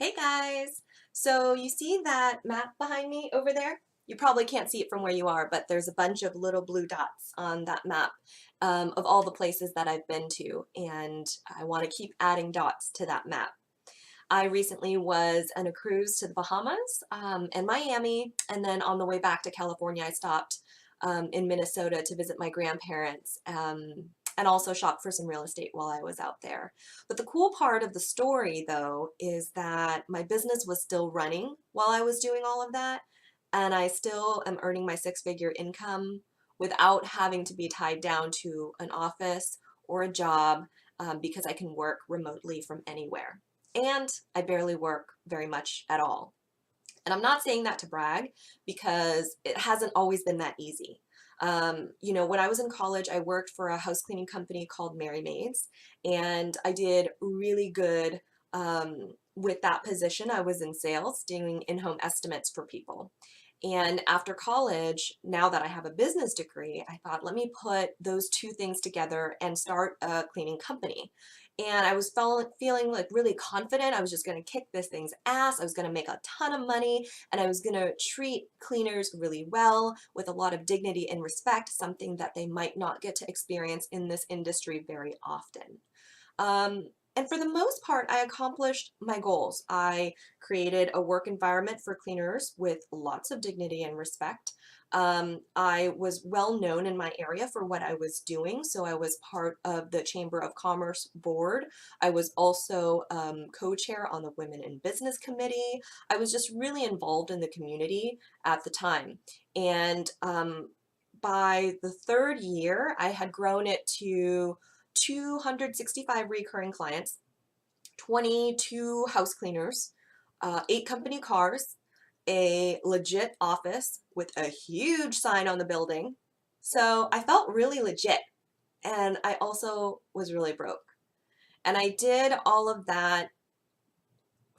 Hey guys! So you see that map behind me over there? You probably can't see it from where you are, but there's a bunch of little blue dots on that map of all the places that I've been to, and I want to keep adding dots to that map. I recently was on a cruise to the Bahamas and Miami, and then on the way back to California, I stopped in Minnesota to visit my grandparents and also shop for some real estate while I was out there. But the cool part of the story, though, is that my business was still running while I was doing all of that, and I still am earning my six-figure income without having to be tied down to an office or a job because I can work remotely from anywhere. And I barely work very much at all. And I'm not saying that to brag because it hasn't always been that easy. When I was in college, I worked for a house cleaning company called Mary Maids, and I did really good with that position. I was in sales, doing in-home estimates for people. And after college, now that I have a business degree, I thought, let me put those two things together and start a cleaning company. And I was feeling like really confident. I was just going to kick this thing's ass. I was going to make a ton of money, and I was going to treat cleaners really well with a lot of dignity and respect, something that they might not get to experience in this industry very often. And for the most part, I accomplished my goals. I created a work environment for cleaners with lots of dignity and respect. I was well known in my area for what I was doing, so I was part of the Chamber of Commerce board. I was also co-chair on the Women in Business Committee. I was just really involved in the community at the time. And by the third year, I had grown it to 265 recurring clients, 22 house cleaners, 8 company cars, a legit office with a huge sign on the building. So I felt really legit. And I also was really broke. And I did all of that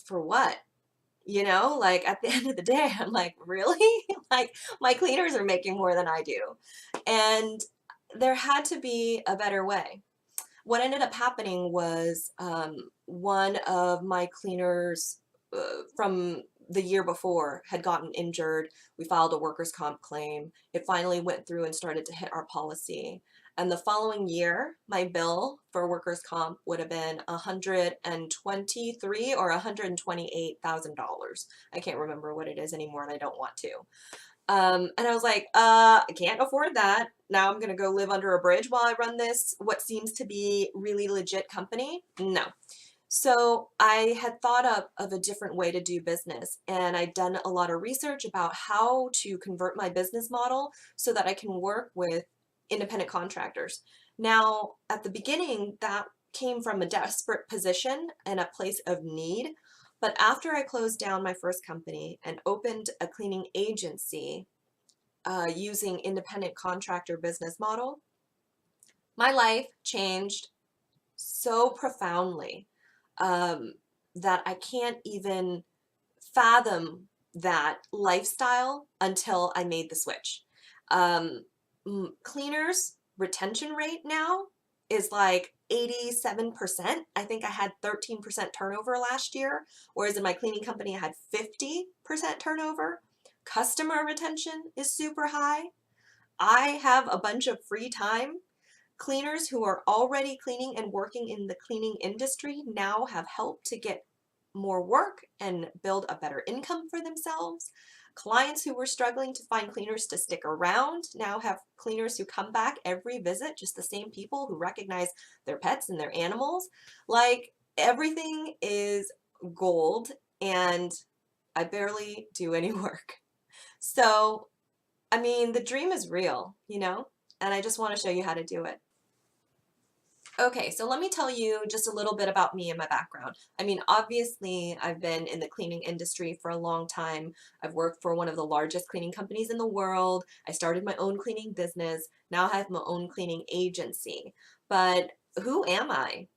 for what? Like at the end of the day, I'm like, really? Like my cleaners are making more than I do. And there had to be a better way. What ended up happening was one of my cleaners from the year before had gotten injured. We filed a workers' comp claim. It finally went through and started to hit our policy. And the following year, my bill for workers' comp would have been 123 or $128,000. I can't remember what it is anymore, and I don't want to. And I was like, I can't afford that. Now I'm gonna go live under a bridge while I run this, what seems to be really legit company. No. So I had thought up of a different way to do business, and I'd done a lot of research about how to convert my business model so that I can work with independent contractors. Now, at the beginning, that came from a desperate position and a place of need. But after I closed down my first company and opened a cleaning agency using independent contractor business model, my life changed so profoundly that I can't even fathom that lifestyle until I made the switch. Um, Cleaners retention rate now is like 87%. I think I had 13% turnover last year, whereas in my cleaning company I had 50% turnover. Customer retention is super high. I have a bunch of free time. Cleaners who are already cleaning and working in the cleaning industry now have helped to get more work and build a better income for themselves. Clients who were struggling to find cleaners to stick around now have cleaners who come back every visit, just the same people who recognize their pets and their animals. Like everything is gold, and I barely do any work. So, I mean, the dream is real, and I just want to show you how to do it. Okay, so let me tell you just a little bit about me and my background. I mean, obviously, I've been in the cleaning industry for a long time. I've worked for one of the largest cleaning companies in the world. I started my own cleaning business. Now I have my own cleaning agency. But who am I?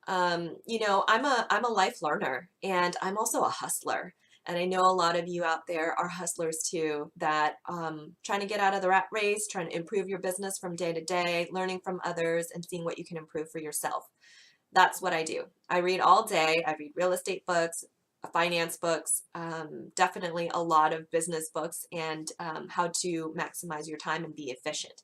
I'm a life learner, and I'm also a hustler. And I know a lot of you out there are hustlers too, that trying to get out of the rat race, trying to improve your business from day to day, learning from others and seeing what you can improve for yourself. That's what I do. I read all day. I read real estate books, finance books, definitely a lot of business books, and how to maximize your time and be efficient.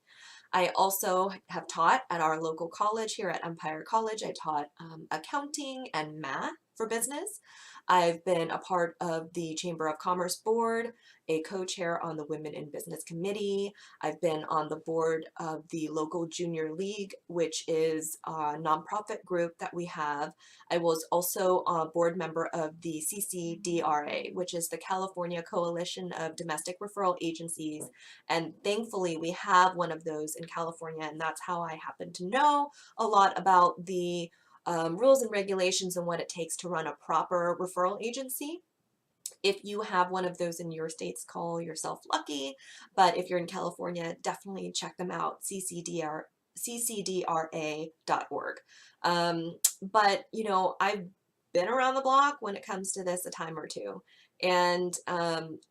I also have taught at our local college here at Empire College. I taught accounting and math for business. I've been a part of the Chamber of Commerce board, a co-chair on the Women in Business Committee. I've been on the board of the local junior league, which is a nonprofit group that we have. I was also a board member of the CCDRA, which is the California Coalition of Domestic Referral Agencies. And thankfully, we have one of those in California, and that's how I happen to know a lot about the rules and regulations and what it takes to run a proper referral agency. If you have one of those in your states, call yourself lucky. But if you're in California, definitely check them out, ccdra.org. But, I've been around the block when it comes to this a time or two. And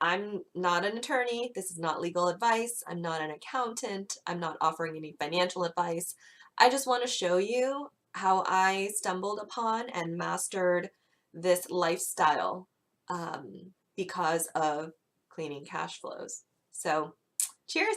I'm not an attorney. This is not legal advice. I'm not an accountant. I'm not offering any financial advice. I just want to show you how I stumbled upon and mastered this lifestyle because of cleaning cash flows. So, cheers.